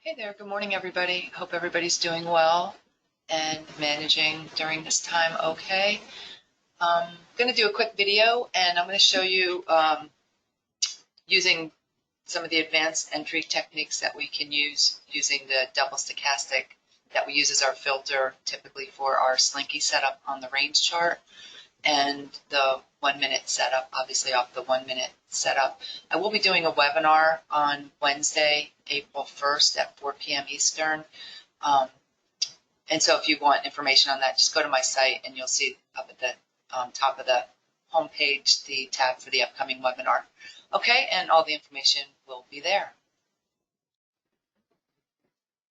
Hey there, good morning everybody. Hope everybody's doing well and managing during this time okay. I'm going to do a quick video and I'm going to show you using some of the advanced entry techniques that we can use using the double stochastic that we use as our filter typically for our slinky setup on the range chart and the 1 minute setup, obviously off the 1 minute setup. I will be doing a webinar on Wednesday, April 1st at 4 p.m. Eastern. And so if you want information on that, just go to my site and you'll see up at the top of the homepage the tab for the upcoming webinar. Okay, and all the information will be there.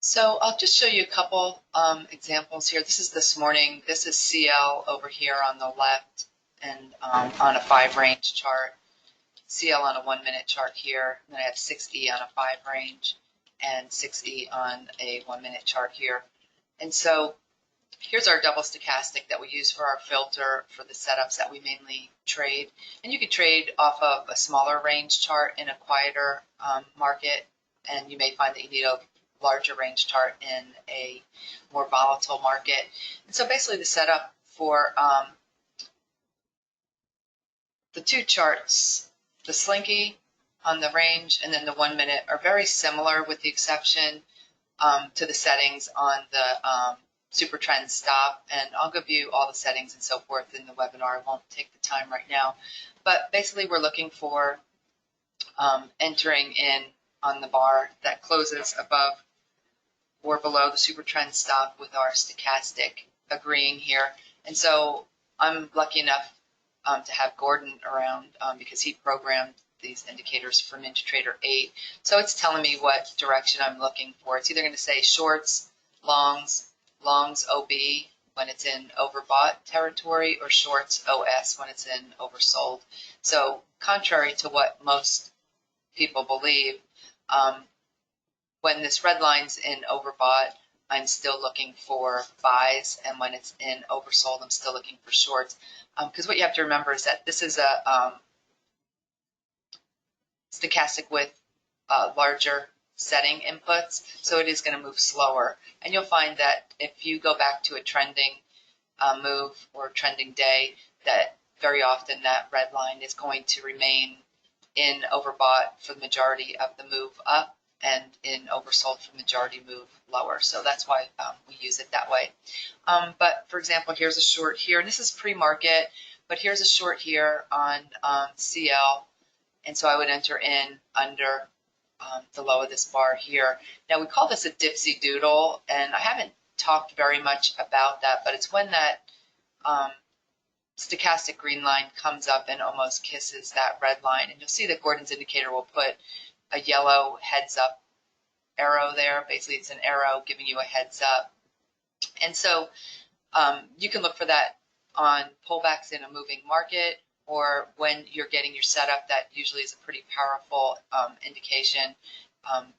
So I'll just show you a couple examples here. This is this morning. This is CL over here on the left and on a 5-range chart. CL on a 1-minute chart here. And then I have 6E on a 5-range and 6E on a 1-minute chart here. And so here's our double stochastic that we use for our filter for the setups that we mainly trade. And you could trade off of a smaller range chart in a quieter market, and you may find that you need a larger range chart in a more volatile market. And so basically the setup for the two charts, the slinky on the range and then the 1 minute, are very similar with the exception to the settings on the super trend stop, and I'll give you all the settings and so forth in the webinar. I won't take the time right now, but basically we're looking for entering in on the bar that closes above or below the super trend stop with our stochastic agreeing here. And so I'm lucky enough to have Gordon around because he programmed these indicators for NinjaTrader 8. So it's telling me what direction I'm looking for. It's either going to say shorts, longs OB when it's in overbought territory, or shorts OS when it's in oversold. So contrary to what most people believe, when this red line's in overbought, I'm still looking for buys, and when it's in oversold, I'm still looking for shorts. Because what you have to remember is that this is a stochastic with larger setting inputs, so it is going to move slower. And you'll find that if you go back to a trending move or trending day, that very often that red line is going to remain in overbought for the majority of the move up and in oversold for the majority move lower. So that's why we use it that way. But for example, here's a short here, and this is pre-market, but here's a short here on CL. And so I would enter in under the low of this bar here. Now we call this a dipsy doodle, and I haven't talked very much about that, but it's when that stochastic green line comes up and almost kisses that red line. And you'll see that Gordon's indicator will put a yellow heads up arrow there. Basically, it's an arrow giving you a heads up. And so you can look for that on pullbacks in a moving market, or when you're getting your setup. That usually is a pretty powerful indication,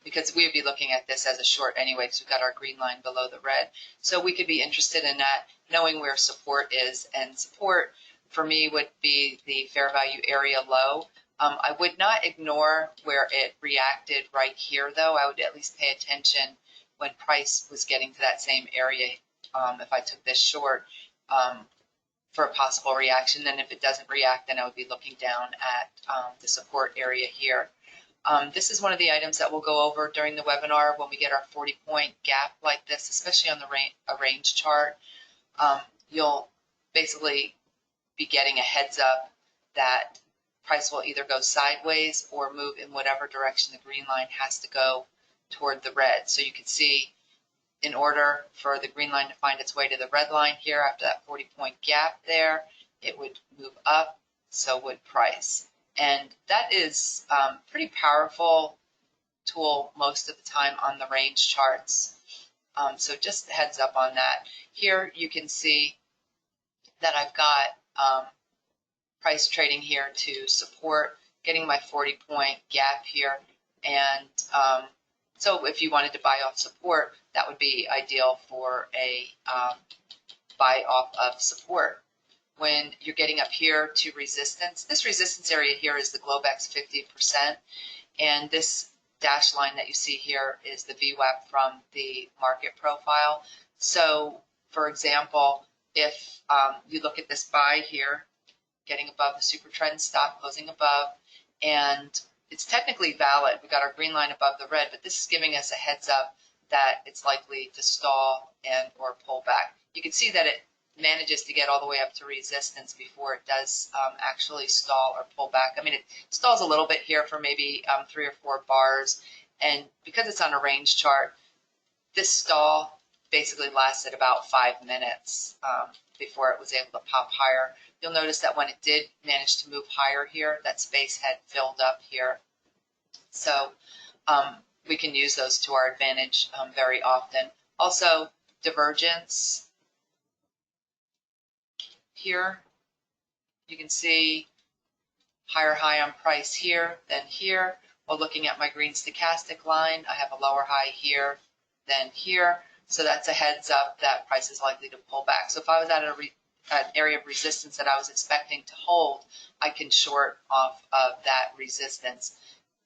because we would be looking at this as a short anyway, because we've got our green line below the red. So we could be interested in that, knowing where support is. And support for me would be the fair value area low. I would not ignore where it reacted right here, though. I would at least pay attention when price was getting to that same area if I took this short for a possible reaction. Then if it doesn't react, then I would be looking down at the support area here. This is one of the items that we'll go over during the webinar when we get our 40-point gap like this, especially on the range chart. You'll basically be getting a heads up that price will either go sideways or move in whatever direction the green line has to go toward the red. So you can see, in order for the green line to find its way to the red line here after that 40-point gap there, it would move up, so would price. And that is a pretty powerful tool most of the time on the range charts. So just a heads up on that. Here you can see that I've got price trading here to support, getting my 40-point gap here. And so if you wanted to buy off support, that would be ideal for a buy off of support. When you're getting up here to resistance, this resistance area here is the Globex 50%, and this dashed line that you see here is the VWAP from the market profile. So, for example, if you look at this buy here, getting above the super trend stop, closing above, and it's technically valid. We got our green line above the red, but this is giving us a heads up that it's likely to stall and or pull back. You can see that it manages to get all the way up to resistance before it does actually stall or pull back. I mean, it stalls a little bit here for maybe 3 or 4 bars, and because it's on a range chart, this stall basically lasted about 5 minutes before it was able to pop higher. You'll notice that when it did manage to move higher here, that space had filled up here. So we can use those to our advantage very often. Also, divergence here. You can see higher high on price here than here. While looking at my green stochastic line, I have a lower high here than here. So that's a heads up that price is likely to pull back. So if I was at an area of resistance that I was expecting to hold, I can short off of that resistance.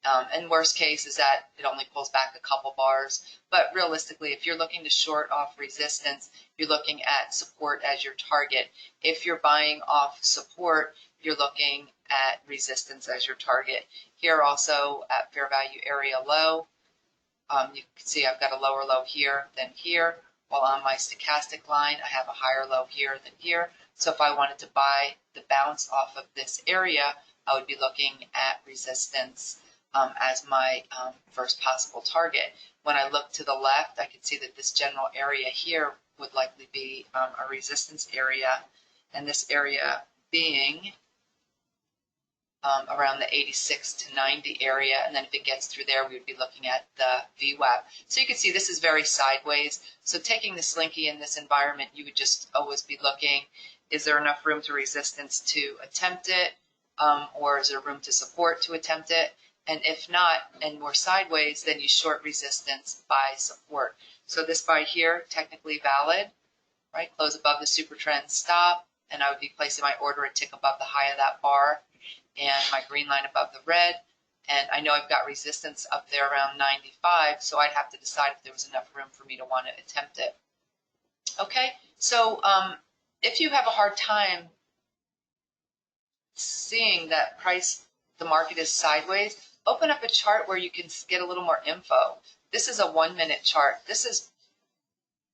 And worst case is that it only pulls back a couple bars. But realistically, if you're looking to short off resistance, you're looking at support as your target. If you're buying off support, you're looking at resistance as your target. Here also at fair value area low, you can see I've got a lower low here than here, while on my stochastic line I have a higher low here than here. So if I wanted to buy the bounce off of this area, I would be looking at resistance as my first possible target. When I look to the left, I can see that this general area here would likely be a resistance area, and this area being around the 86 to 90 area, and then if it gets through there, we would be looking at the VWAP. So you can see this is very sideways. So taking the slinky in this environment, you would just always be looking, is there enough room to resistance to attempt it, or is there room to support to attempt it? And if not, and more sideways, then you short resistance by support. So this buy here, technically valid, right? Close above the super trend stop, and I would be placing my order a tick above the high of that bar, and my green line above the red. And I know I've got resistance up there around 95, so I'd have to decide if there was enough room for me to want to attempt it. Okay, so if you have a hard time seeing that the market is sideways, open up a chart where you can get a little more info. This is a 1-minute chart. This is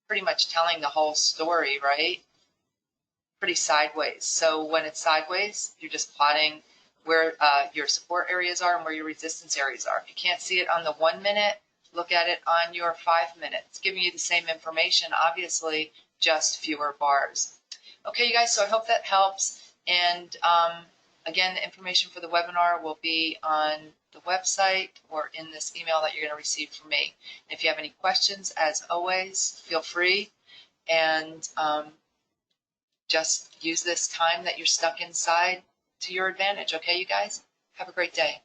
pretty much telling the whole story, right? Pretty sideways. So when it's sideways, you're just plotting where your support areas are and where your resistance areas are. If you can't see it on the 1 minute, look at it on your 5 minute. It's giving you the same information, obviously, just fewer bars. Okay, you guys, so I hope that helps. And again, the information for the webinar will be on the website or in this email that you're going to receive from me. And if you have any questions, as always, feel free, and just use this time that you're stuck inside to your advantage. Okay, you guys? Have a great day.